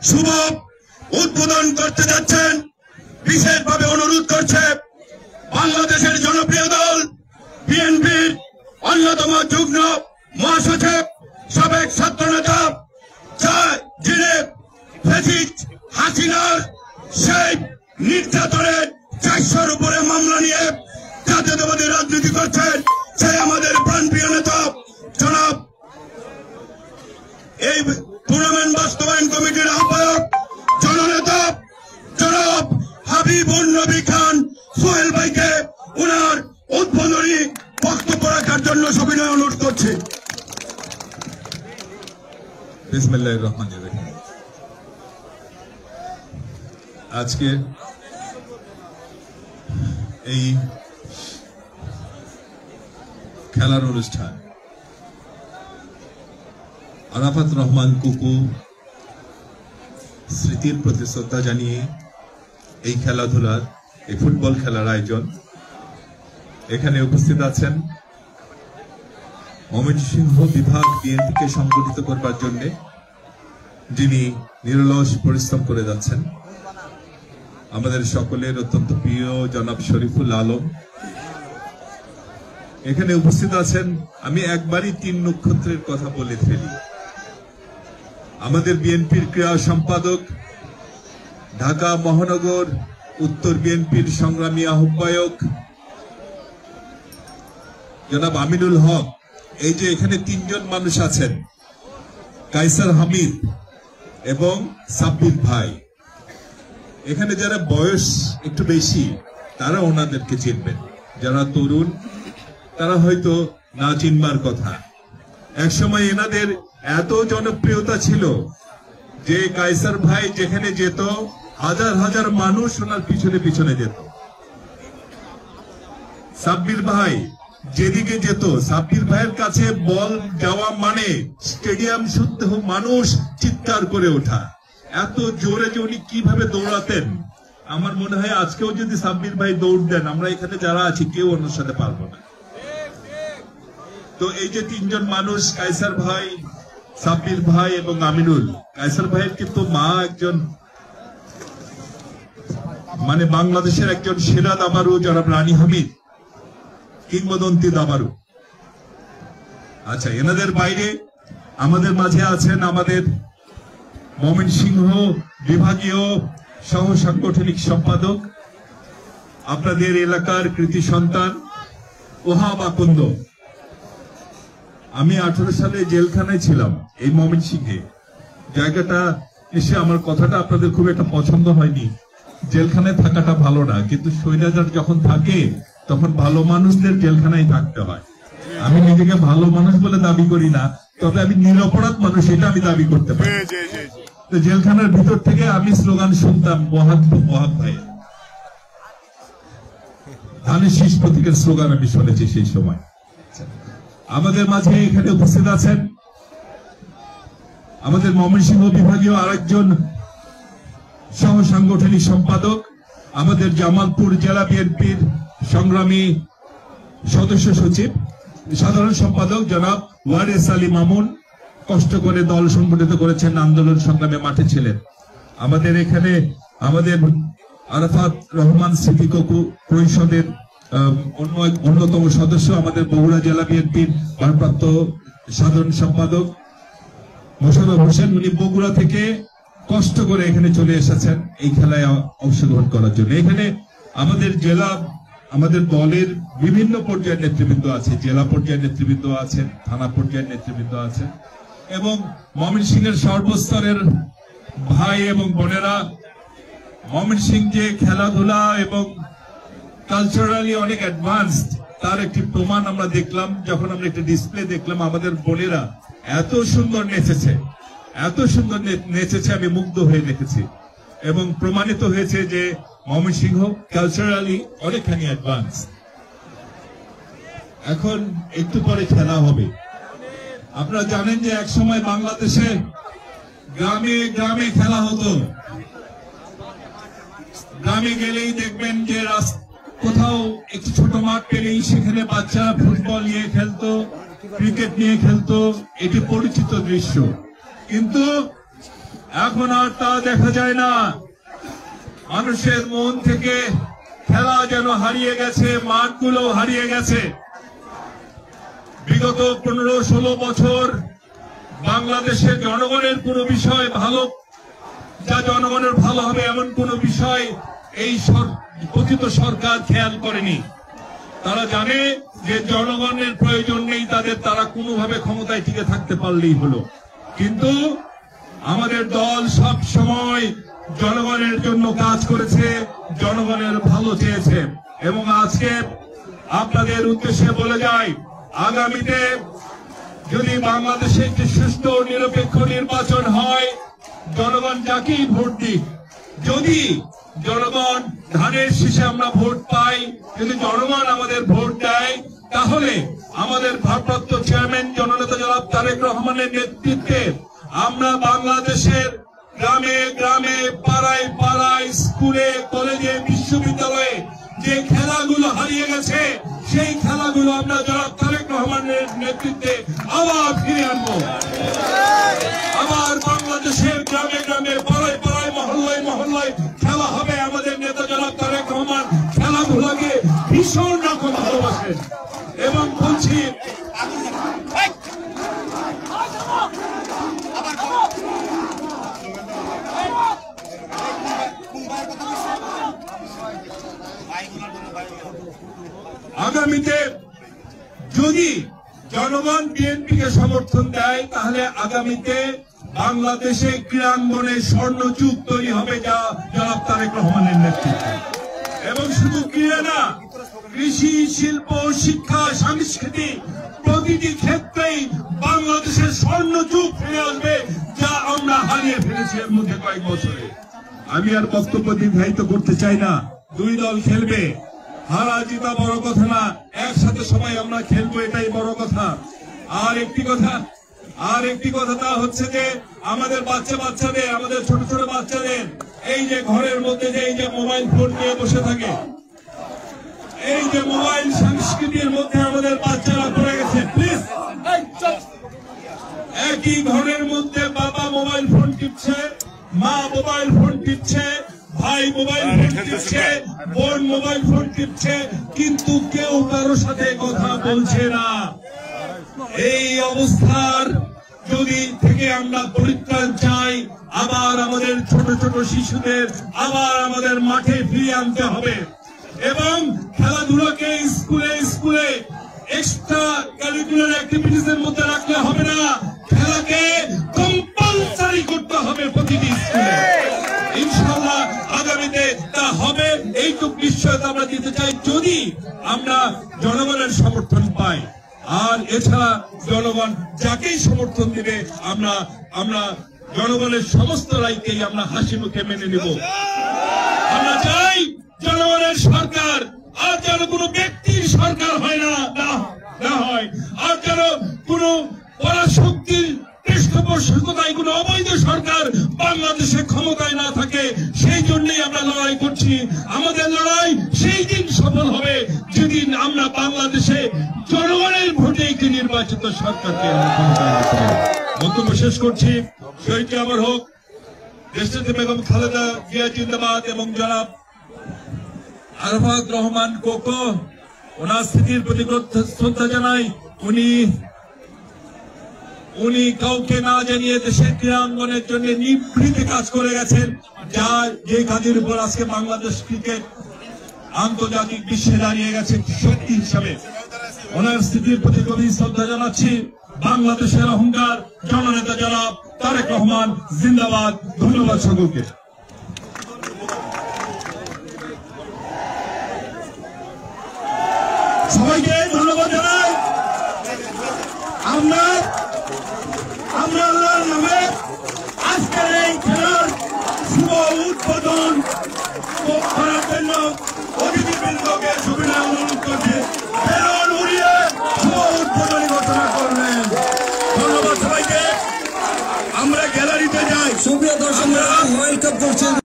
শুভ উদ্বোধন করতে যাচ্ছেন। বিশেষভাবে অনুরোধ করছে বাংলাদেশের জনপ্রিয় দল বিএনপির অন্যতম যুগ্ম মহাসচিব সাবেক ছাত্রনেতা যিনি ফ্যাসিস্ট হাসিনার সেই নির্যাতনের 400-র উপরে মামলা নিয়ে জাতীয়তাবাদী রাজনীতি করছেন সেই আমাদের প্রাণপ্রিয় নেতা জনাব এই টুর্নামেন্ট বাস্তবায়ন কমিটির আহ্বায়ক জননেতা জনাব হাবিবুর নবী খান সোহেল ভাইকে ওনার উদ্বোধনী বক্তব্য রাখার জন্য সবিনয় অনুরোধ করছি। বিসমিল্লাহির রহমানির রহিম। আজকে এই খেলার অনুষ্ঠান আরাফাত রহমান কুকু স্মৃতির প্রতি শ্রদ্ধা জানিয়ে এই খেলাধুলার এই ফুটবল খেলার আয়োজন। এখানে উপস্থিত আছেন ময়মনসিংহ বিভাগ বিএনপিকে সংগঠিত করবার জন্য যিনি নিরলস পরিশ্রম করে যাচ্ছেন, আমাদের সকলের অত্যন্ত প্রিয় জনাব শরীফুল আলম। এখানে উপস্থিত আছেন, আমি একবারই 3 নক্ষত্রের কথা বলে ফেলি, আমাদের বিএনপির ক্রীড়া সম্পাদক, ঢাকা মহানগর উত্তর বিএনপির সংগ্রামী আহ্বায়ক জনাব আমিনুল হক। এই যে এখানে 3 জন মানুষ আছেন, কায়সার হামিদ এবং সাব্বির ভাই। এখানে যারা বয়স একটু বেশি তারা ওনাদেরকে চিনবেন, যারা তরুণ তারা হয়তো না চিনবার কথা। একসময় এনাদের এত জনপ্রিয়তা ছিল যে কায়সার ভাই যেখানে যেত হাজার হাজার মানুষ ওনার পিছনে পিছনে যেত। সাব্বির ভাই যেদিকে যেত, সাব্বির ভাইয়ের কাছে বল যাওয়া মানে স্টেডিয়াম শুদ্ধ মানুষ চিৎকার করে ওঠা। এত জোরে যে উনি কিভাবে দৌড়াতেন, আমার মনে হয় আজকেও যদি সাব্বির ভাই দৌড় দেন, আমরা এখানে যারা আছি কেউ ওনার সাথে পারবো না। তো এই যে 3 জন মানুষ, কায়সার ভাই, সাব্বির ভাই এবং আমিনুল। কায়সার ভাইয়ের কিন্তু মা একজন মানে বাংলাদেশের একজন সেরা দাবারু জনাব রানী হামিদ, কিংবদন্তি দাবারু। আচ্ছা, এনাদের বাইরে আমাদের মাঝে আছেন আমাদের ময়মনসিংহ বিভাগীয় সহ সাংগঠনিক সম্পাদক, আপনাদের এলাকার কৃতি সন্তান ওহাব আকন্দ। আমি 18 সালে জেলখানায় ছিলাম এই ময়মনসিংহে। জায়গাটা এসে আমার কথাটা আপনাদের খুব একটা পছন্দ হয়নি। জেলখানায় থাকাটা ভালো না, কিন্তু স্বৈরাচার যখন থাকে তখন ভালো মানুষদের জেলখানায় থাকতে হয়। আমি নিজেকে ভালো মানুষ বলে দাবি করি না, তবে আমি নিরপরাধ মানুষ এটা আমি দাবি করতে পারি। তো জেলখানার ভিতর থেকে আমি স্লোগান শুনতাম ওয়াহাব ভাই, ধানের শীষ প্রতীকের স্লোগান আমি শুনেছি সেই সময়। আমাদের মাঝে এখানে উপস্থিত আছেন আমাদের ময়মনসিংহ বিভাগীয় আরেকজন সহ সাংগঠনিক সম্পাদক, আমাদের জামালপুর জেলা বিএনপির সংগ্রামী সদস্য সচিব, সাধারণ সম্পাদক জনাব ওয়ারেস আলী মামুন। কষ্ট করে দল সংগঠিত করেছেন, আন্দোলন সংগ্রামে মাঠে ছিলেন। আমাদের এখানে আমাদের আরাফাত রহমান স্মৃতি পরিষদের অন্যতম সদস্য, আমাদের বগুড়া জেলা বিএনপির ভারপ্রাপ্ত সাধারণ সম্পাদক মোশাররফ হোসেন। উনি বগুড়া থেকে কষ্ট করে এখানে চলে এসেছেন এই খেলায় অংশগ্রহণ করার জন্য। এখানে আমাদের জেলা, আমাদের দলের বিভিন্ন পর্যায়ের নেতৃবৃন্দ আছে, জেলা পর্যায়ের নেতৃবৃন্দ আছেন, থানা পর্যায়ের নেতৃবৃন্দ আছেন এবং ময়মনসিংহের সর্বস্তরের ভাই এবং বোনেরা। ময়মনসিংহ যে খেলাধুলা এবং কালচারালি অনেক অ্যাডভান্সড, তার একটি প্রমাণ আমরা দেখলাম যখন আমরা একটা ডিসপ্লে দেখলাম। আমাদের বোনেরা এত সুন্দর নেচেছে, এত সুন্দর নেচেছে, আমি মুগ্ধ হয়ে দেখেছি এবং প্রমাণিত হয়েছে যে ময়মনসিংহ কালচারালি অনেকখানি অ্যাডভান্স। এখন একটু পরে খেলা হবে। আপনারা জানেন যে এক সময় বাংলাদেশে গ্রামে গ্রামে খেলা হতো। গ্রামে গেলেই দেখবেন যে কোথাও একটি ছোট মাঠ পেলেই সেখানে বাচ্চারা ফুটবল নিয়ে খেলতো, ক্রিকেট নিয়ে খেলতো, এটি পরিচিত দৃশ্য। কিন্তু এখন আর তা দেখা যায় না। মানুষের মন থেকে খেলা যেন হারিয়ে গেছে, মাঠগুলো হারিয়ে গেছে। বিগত 15-16 বছর বাংলাদেশের জনগণের কোন বিষয় ভালো, যা জনগণের ভালো হবে এমন কোন বিষয় এই কথিত সরকার খেয়াল করেনি। তারা জানে যে জনগণের প্রয়োজন নেই তাদের, তারা কোনোভাবে ক্ষমতায় টিকে থাকতে পারলেই হলো। কিন্তু আমাদের দল সব সময় জনগণের জন্য কাজ করেছে, জনগণের ভালো চেয়েছে। এবং আজকে আপনাদের উদ্দেশ্যে বলে যাই, আগামীতে যদি বাংলাদেশে একটি সুষ্ঠু নিরপেক্ষ নির্বাচন হয়, জনগণ যাকেই ভোট দিক, যদি জনগণ ধানের শীষে আমরা ভোট পাই, যদি জনগণ আমাদের ভোট দেয়, তাহলে আমাদের ভারপ্রাপ্ত চেয়ারম্যান জননেতা জনাব তারেক রহমানের নেতৃত্বে আমরা বাংলাদেশের গ্রামে গ্রামে, পাড়ায় পাড়ায়, স্কুলে, কলেজে, বিশ্ববিদ্যালয়ে যে খেলাগুলো হারিয়ে গেছে, সেই খেলাগুলো আমরা জনাব তারেক রহমানের নেতৃত্বে আবার ফিরে আনবো। আবার বাংলাদেশের গ্রামে গ্রামে, পাড়ায় পাড়ায়, মহল্লায় মহল্লায় খেলা হবে। আমাদের নেতা জনাব তারেক রহমান খেলাধুলাকে ভীষণ রকম ভালোবাসেন এবং বলছি আগামীতে যদি জনগণ বিএনপিকে সমর্থন দেয়, তাহলে আগামীতে বাংলাদেশে ক্রীড়াঙ্গনে স্বর্ণযুগ তৈরি হবে, যা জনাব তারেক রহমানের নেতৃত্বে। এবং শুধু ক্রীড়া না, কৃষি, শিল্প, শিক্ষা, সংস্কৃতি, প্রতিটি ক্ষেত্রেই বাংলাদেশের স্বর্ণযুগ ফিরে আসবে, যা আমরা হারিয়ে ফেলেছি এর মধ্যে কয়েক বছরে। আমি আর বক্তব্য দীর্ঘায়িত করতে চাই না। দুই দল খেলবে, হারা জিতা বড় কথা না, একসাথে সবাই আমরা খেলবো, এটাই বড় কথা। আর একটি কথা তা হচ্ছে যে আমাদের বাচ্চাদের, আমাদের ছোট ছোট বাচ্চাদের এই যে ঘরের মধ্যে যে এই যে মোবাইল ফোন নিয়ে বসে থাকে, এই যে মোবাইল সংস্কৃতির মধ্যে আমাদের বাচ্চারা পড়ে গেছে। প্লিজ, একই ঘরের মধ্যে বাবা মোবাইল ফোন টিপছে, মা মোবাইল ফোন টিপছে, ভাই মোবাইল ফোন টিপছে, বোন মোবাইল ফোন টিপছে, কিন্তু কেউ কারোর সাথে কথা বলছে না। এই অবস্থার যদি থেকে আমরা পরিত্রাণ চাই, আবার আমাদের ছোট ছোট শিশুদের আবার আমাদের মাঠে ফিরিয়ে আনতে হবে এবং খেলাধুলাকে স্কুলে স্কুলে এক্সট্রা কারিকুলার অ্যাক্টিভিটিস এর মধ্যে রাখলে হবে না, খেলাকে কম্পালসারি করতে হবে প্রতিটি স্কুলে। ইনশাআল্লাহ আগামীতে তা হবে, এইটুকু নিশ্চয়তা আমরা দিতে চাই যদি আমরা জনগণের সমর্থন পাই। আর এছাড়া জনগণ যাকেই সমর্থন দিবে আমরা জনগণের সমস্ত রায়কেই আমরা হাসি মুখে মেনে নেব। আমরা চাই জনগণের সরকার, আর যেন কোনো ব্যক্তির সরকার হয় না হয়, আর যেন কোনো পরাশক্তির পৃষ্ঠপোষকতায় কোনো অবৈধ সরকার বাংলাদেশে ক্ষমতায় না থাকে। সেই জন্যই আমরা লড়াই করছি। আমাদের লড়াই সেই দিন সফল হবে যেদিন আমরা বাংলাদেশে জনগণের ভোটে একটি নির্বাচিত সরকারকে বক্তব্য শেষ করছি। শহীদ আমার হোক, দেশনেত্রী বেগম খালেদা জিয়া জিন্দাবাদ এবং জনাব আরাফাত রহমান কোকো, ওনার স্মৃতির প্রতি শ্রদ্ধা জানাই। উনি কাউকে না জানিয়ে দেশের ক্রীড়াঙ্গনের জন্য নিভৃতে কাজ করে গেছেন, যে কাজের উপর আজকে বাংলাদেশ ক্রিকেট আন্তর্জাতিক বিশ্বে দাঁড়িয়ে গেছে শক্তি হিসাবে। ওনার স্মৃতির প্রতি গভীর শ্রদ্ধা জানাচ্ছি। বাংলাদেশের অহংকার জননেতা জনাব তারেক রহমান জিন্দাবাদ। ধন্যবাদ সকলকে। সবাইকে ধন্যবাদ জানাই। আমরা আল্লাহর নামে আজকের এই খেলার শুভ উদ্বোধন করার জন্য